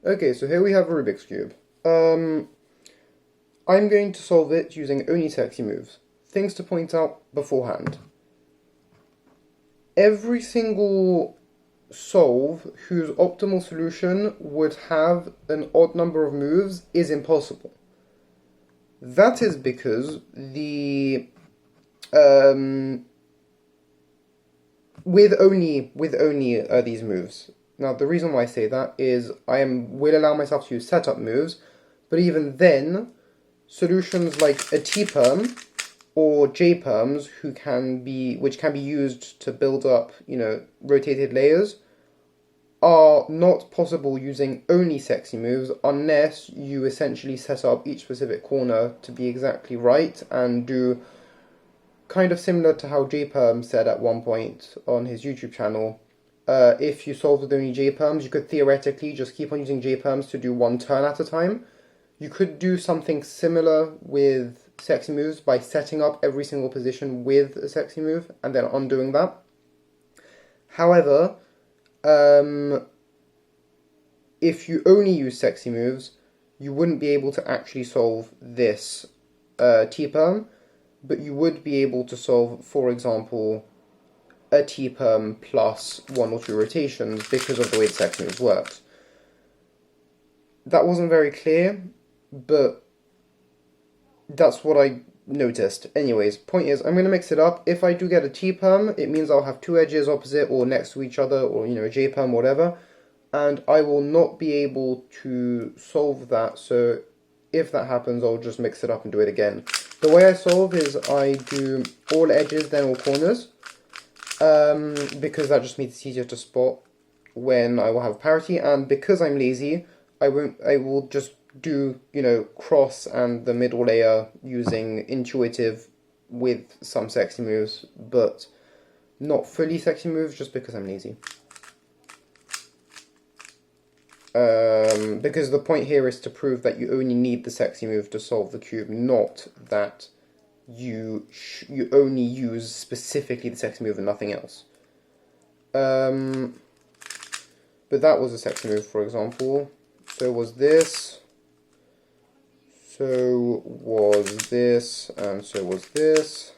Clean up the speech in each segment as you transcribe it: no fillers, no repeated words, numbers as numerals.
Okay, so here we have a Rubik's Cube. I'm going to solve it using only sexy moves. Things to point out beforehand. Every single solve whose optimal solution would have an odd number of moves is impossible. That is because with only these moves. Now the reason why I say that is will allow myself to use setup moves, but even then, solutions like a T-perm or J-perms which can be used to build up, rotated layers, are not possible using only sexy moves unless you essentially set up each specific corner to be exactly right and do kind of similar to how J-perm said at one point on his YouTube channel. If you solved with only J-perms, you could theoretically just keep on using J-perms to do one turn at a time. You could do something similar with sexy moves by setting up every single position with a sexy move and then undoing that. However, if you only use sexy moves, you wouldn't be able to actually solve this T-perm, but you would be able to solve, for example, a T-perm plus 1 or 2 rotations because of the way the sexy moves works. That wasn't very clear, but that's what I noticed. Anyways, point is, I'm going to mix it up. If I do get a T-perm, it means I'll have 2 edges opposite or next to each other, or, a J-perm, whatever, and I will not be able to solve that, so if that happens, I'll just mix it up and do it again. The way I solve is I do all edges, then all corners, because that just makes it easier to spot when I will have parity, and because I'm lazy, I will just do, cross and the middle layer using intuitive with some sexy moves, but not fully sexy moves just because I'm lazy. Because the point here is to prove that you only need the sexy move to solve the cube, not that you only use specifically the sexy move and nothing else. But that was a sexy move, for example. So was this. So was this, and so was this.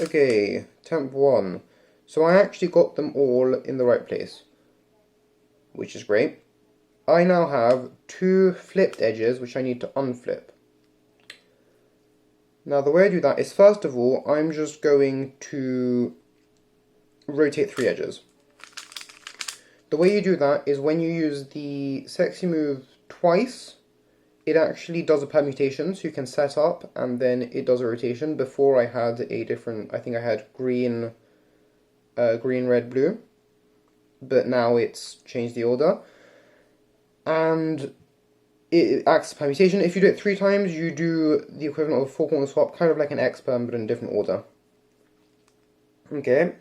Okay, temp 1. So I actually got them all in the right place, which is great. I now have 2 flipped edges which I need to unflip. Now the way I do that is, first of all, I'm just going to rotate 3 edges. The way you do that is when you use the sexy move twice, it actually does a permutation, so you can set up and then it does a rotation. Before I had a different, I think I had green, red, blue, but now it's changed the order. And it acts as permutation. If you do it 3 times, you do the equivalent of a 4-corner swap, kind of like an X-perm, but in a different order. Okay,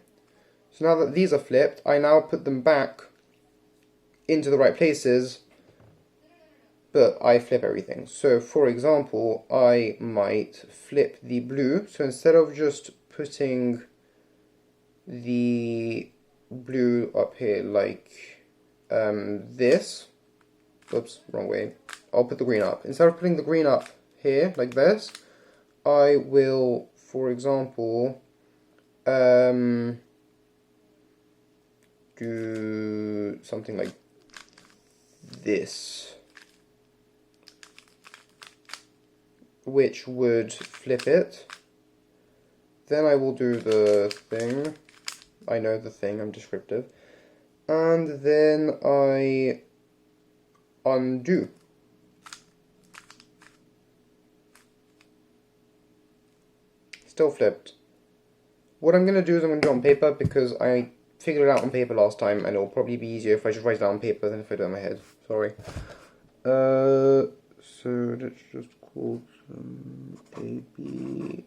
so now that these are flipped, I now put them back into the right places, but I flip everything. So, for example, I might flip the blue. So instead of just putting the blue up here like this, oops, wrong way, I'll put the green up. Instead of putting the green up here like this, I will, for example, do something like this, which would flip it. Then I will do the thing. I know the thing, I'm descriptive. And then I undo. Still flipped. What I'm going to do is I'm going to do it on paper because I figured it out on paper last time and it'll probably be easier if I just write it down on paper than if I do it in my head. Sorry. So let's just call them AB.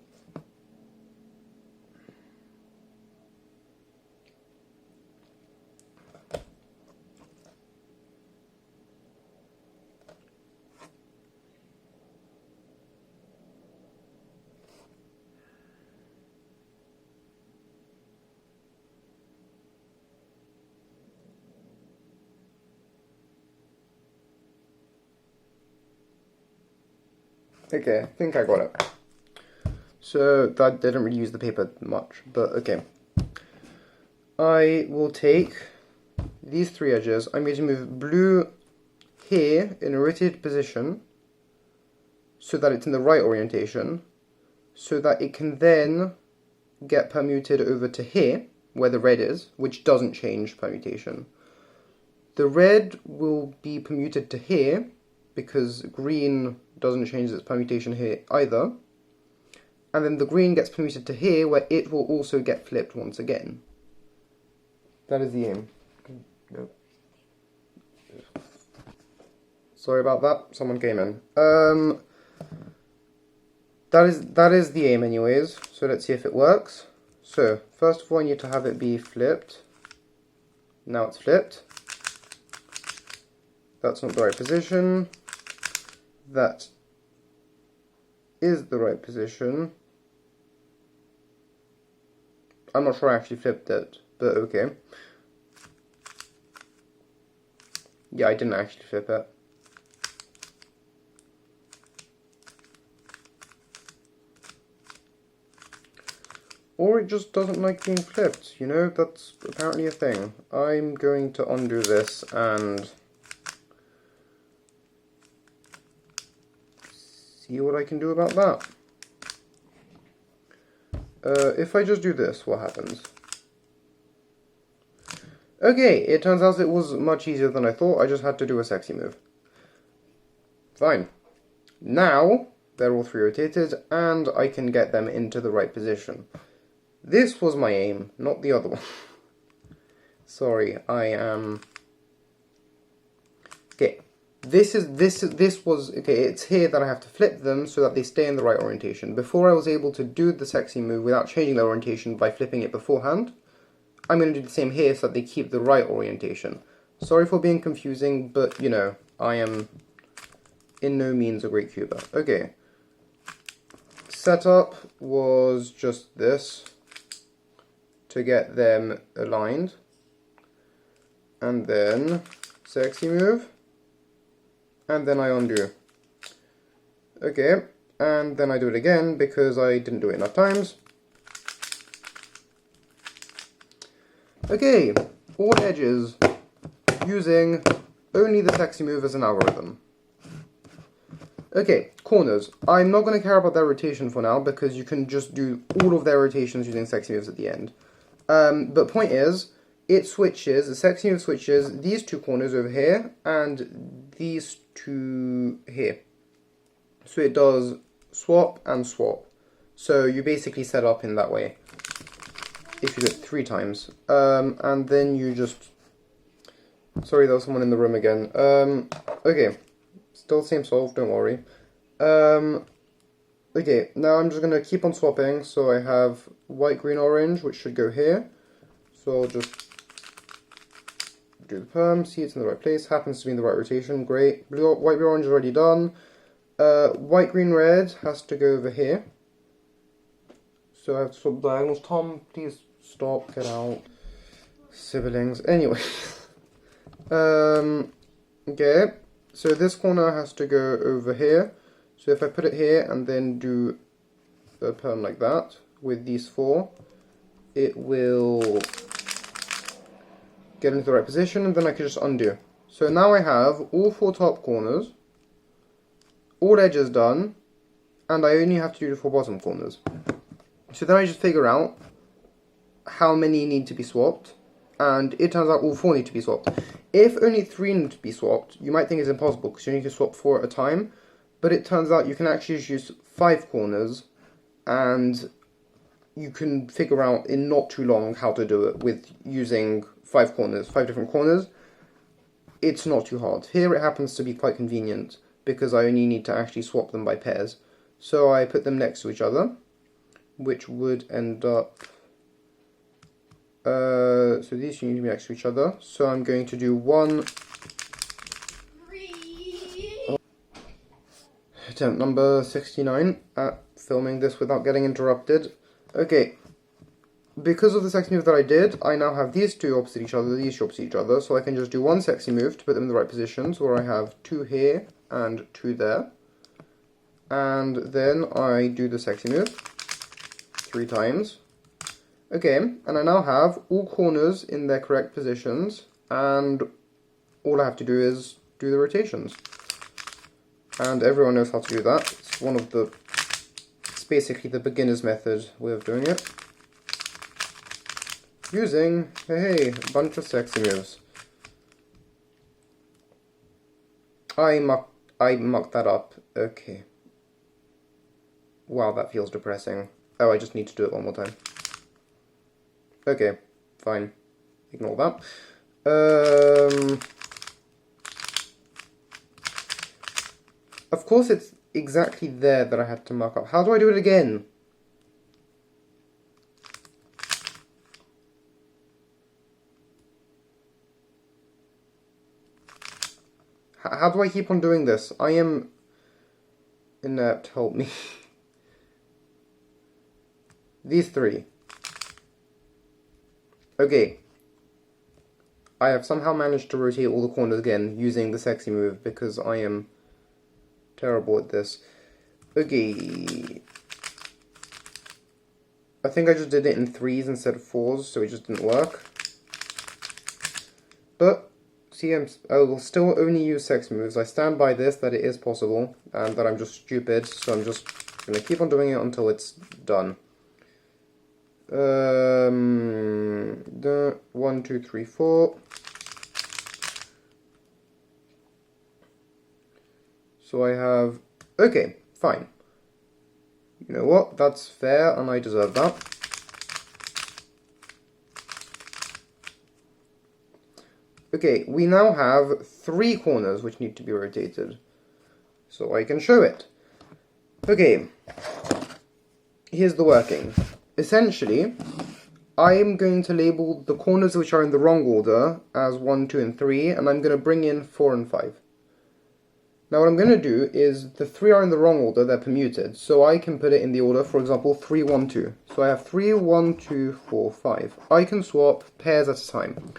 Okay, I think I got it. So that didn't really use the paper much, but okay. I will take these three edges. I'm going to move blue here in a rotated position so that it's in the right orientation, so that it can then get permuted over to here, where the red is, which doesn't change permutation. The red will be permuted to here, because green doesn't change its permutation here either. And then the green gets permuted to here, where it will also get flipped once again. That is the aim. No. Sorry about that, someone came in. That is the aim anyways, so let's see if it works. So, first of all I need to have it be flipped. Now it's flipped. That's not the right position. That is the right position. I'm not sure I actually flipped it, but okay. Yeah, I didn't actually flip it. Or it just doesn't like being flipped, you know, that's apparently a thing. I'm going to undo this and see what I can do about that. If I just do this, what happens? Okay, it turns out it was much easier than I thought. I just had to do a sexy move. Fine. Now, they're all three rotated, and I can get them into the right position. This was my aim, not the other one. Sorry, I am... Okay, this was... Okay, it's here that I have to flip them so that they stay in the right orientation. Before I was able to do the sexy move without changing their orientation by flipping it beforehand, I'm going to do the same here so that they keep the right orientation. Sorry for being confusing, but, you know, I am in no means a great cuber. Okay. Setup was just this, to get them aligned. And then, sexy move. And then I undo. Okay, and then I do it again because I didn't do it enough times. Okay, all edges using only the sexy move as an algorithm. Okay, corners. I'm not going to care about their rotation for now because you can just do all of their rotations using sexy moves at the end. But point is, it switches, the sexy move switches these two corners over here and these two here. So it does swap and swap. So you basically set up in that way. If you do it 3 times. And then you just... Sorry, there was someone in the room again. Okay. Still same solve, don't worry. Okay, now I'm just going to keep on swapping. So I have white, green, orange, which should go here. So I'll just do the perm, see it's in the right place. Happens to be in the right rotation, great. Blue, white, blue, orange is already done. White, green, red has to go over here. So I have to swap diagonals. Tom, please stop, get out. Siblings. Anyway. Okay. So this corner has to go over here. So if I put it here and then do a perm like that with these 4, it will get into the right position and then I can just undo. So now I have all 4 top corners, all edges done, and I only have to do the 4 bottom corners. So then I just figure out how many need to be swapped, and it turns out all 4 need to be swapped. If only 3 need to be swapped, you might think it's impossible because you need to swap 4 at a time, but it turns out you can actually just use 5 corners, and you can figure out in not too long how to do it with using 5 corners, 5 different corners. It's not too hard. Here it happens to be quite convenient because I only need to actually swap them by pairs. So I put them next to each other, which would end up... so these two need to be next to each other. So I'm going to do 1... Attempt number 69 at filming this without getting interrupted. Okay, because of the sexy move that I did, I now have these two opposite each other, these two opposite each other, so I can just do 1 sexy move to put them in the right positions, where I have 2 here and 2 there. and then I do the sexy move 3 times. Okay, and I now have all corners in their correct positions, and all I have to do is do the rotations. And everyone knows how to do that. It's basically the beginner's method way of doing it. Using, hey, a bunch of sexy moves. I mucked that up. Okay. Wow, that feels depressing. Oh, I just need to do it one more time. Okay, fine. Ignore that. Of course it's exactly there that I had to mark up. How do I do it again? How do I keep on doing this? I am inept, help me. These 3. Okay. I have somehow managed to rotate all the corners again using the sexy move because I am terrible at this. Okay. I think I just did it in 3s instead of 4s, so it just didn't work. But, see, I will still only use sexy moves. I stand by this, that it is possible, and that I'm just stupid, so I'm just going to keep on doing it until it's done. 1, 2, 3, 4. So I have, okay, fine. You know what, that's fair and I deserve that. Okay, we now have 3 corners which need to be rotated. So I can show it. Okay, here's the working. Essentially, I am going to label the corners which are in the wrong order as 1, 2, and 3, and I'm going to bring in 4 and 5. Now what I'm going to do is, the 3 are in the wrong order, they're permuted, so I can put it in the order, for example, 3, 1, 2. So I have 3, 1, 2, 4, 5. I can swap pairs at a time.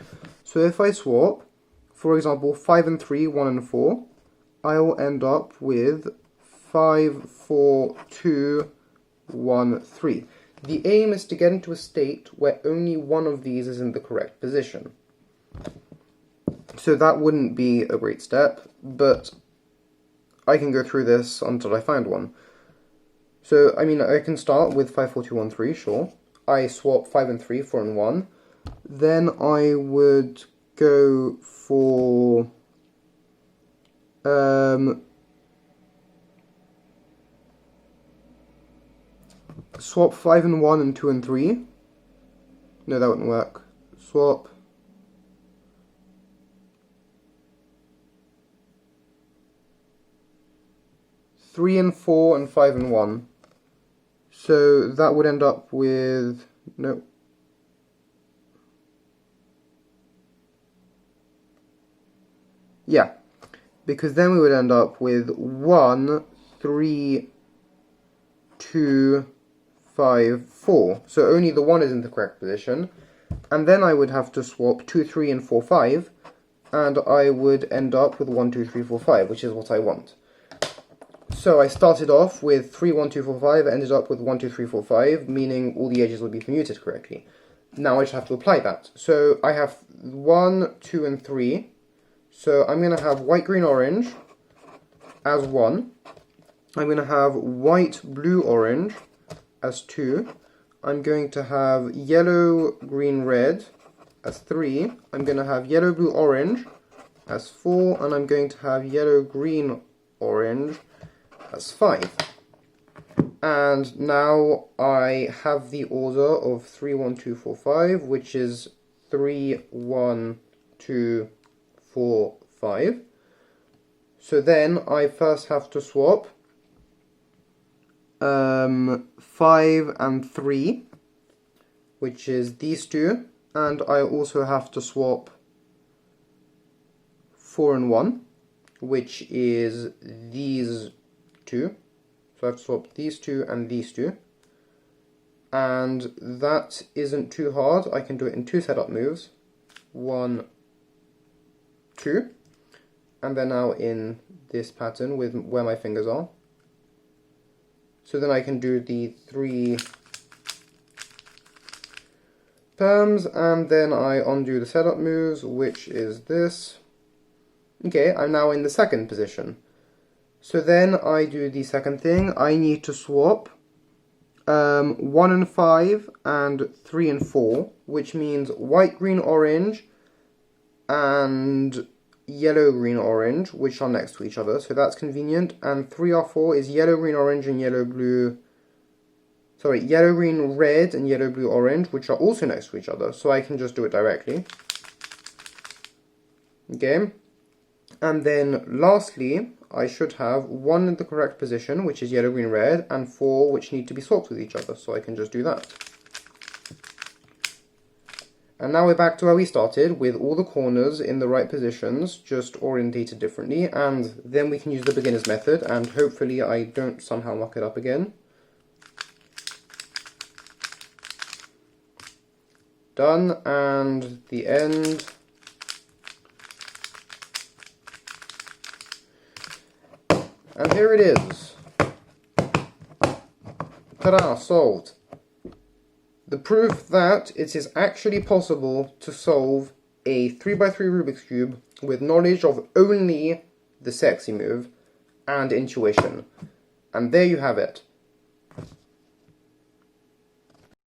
So if I swap, for example, 5 and 3, 1 and 4, I will end up with 5, 4, 2, 1, 3. The aim is to get into a state where only one of these is in the correct position. So that wouldn't be a great step, but I can go through this until I find one. So, I mean, I can start with 5, 4, 2, 1, 3, sure. I swap 5 and 3, 4 and 1. Then I would go for swap 5 and 1 and 2 and 3. No, that wouldn't work. Swap 3 and 4 and 5 and 1. So that would end up with, no. Yeah, because then we would end up with 1, 3, 2, 5, 4. So only the 1 is in the correct position. And then I would have to swap 2, 3, and 4, 5. And I would end up with 1, 2, 3, 4, 5, which is what I want. So I started off with 3, 1, 2, 4, 5, ended up with 1, 2, 3, 4, 5, meaning all the edges would be permuted correctly. Now I just have to apply that. So I have 1, 2, and 3. So I'm going to have white, green, orange as 1. I'm going to have white, blue, orange as 2. I'm going to have yellow, green, red as 3. I'm going to have yellow, blue, orange as 4. And I'm going to have yellow, green, orange as 5. And now I have the order of 3, 1, 2, 4, 5, which is 3, 1, 2, 4, 5. So then I first have to swap 5 and 3, which is these two, and I also have to swap 4 and 1, which is these two. So I have to swap these two and these two. And that isn't too hard. I can do it in 2 setup moves. 1, 2. And they're now in this pattern with where my fingers are. So then I can do the 3 perms, and then I undo the setup moves, which is this. Okay, I'm now in the second position. So then I do the second thing. I need to swap 1 and 5 and 3 and 4, which means white, green, orange, and yellow, green, orange, which are next to each other, so that's convenient. And 3R4 is yellow, green, orange, and yellow, blue. Sorry, yellow, green, red, and yellow, blue, orange, which are also next to each other, so I can just do it directly. Okay. And then lastly, I should have 1 in the correct position, which is yellow, green, red, and 4 which need to be swapped with each other, so I can just do that. And now we're back to where we started, with all the corners in the right positions, just orientated differently, and then we can use the beginner's method, and hopefully I don't somehow muck it up again. Done, and the end. And here it is. Ta-da, solved. The proof that it is actually possible to solve a 3x3 Rubik's Cube with knowledge of only the sexy move and intuition. And there you have it.